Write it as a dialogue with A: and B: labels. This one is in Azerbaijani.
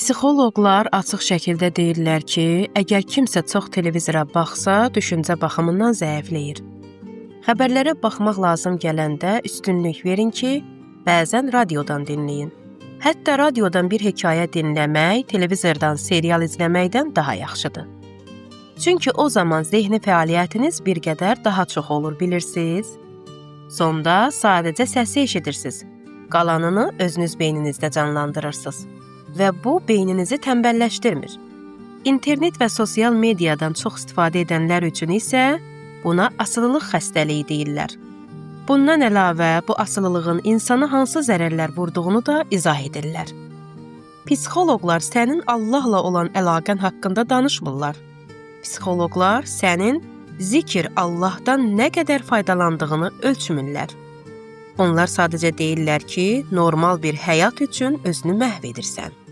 A: Psixoloqlar açıq şəkildə deyirlər ki, əgər kimsə çox televizora baxsa, düşüncə baxımından zəifləyir. Xəbərlərə baxmaq lazım gələndə üstünlük verin ki, bəzən radiodan dinləyin. Hətta radiodan bir hekayə dinləmək, televizordan serial izləməkdən daha yaxşıdır. Çünki o zaman zehni fəaliyyətiniz bir qədər daha çox olur, bilirsiniz. Sonda sadəcə səsi eşidirsiniz. Qalanını özünüz beyninizdə canlandırırsınız. Və bu beyninizi tənbəlləşdirmir. İnternet və sosial mediadan çox istifadə edənlər üçün isə buna asılılıq xəstəliyi deyirlər. Bundan əlavə bu asılılığın insana hansı zərərlər vurduğunu da izah edirlər. Psixoloqlar sənin Allahla olan əlaqən haqqında danışmırlar. Psixoloqlar sənin zikr Allahdan nə qədər faydalandığını ölçmürlər. Onlar sadəcə deyirlər ki, normal bir həyat üçün özünü məhv edirsən.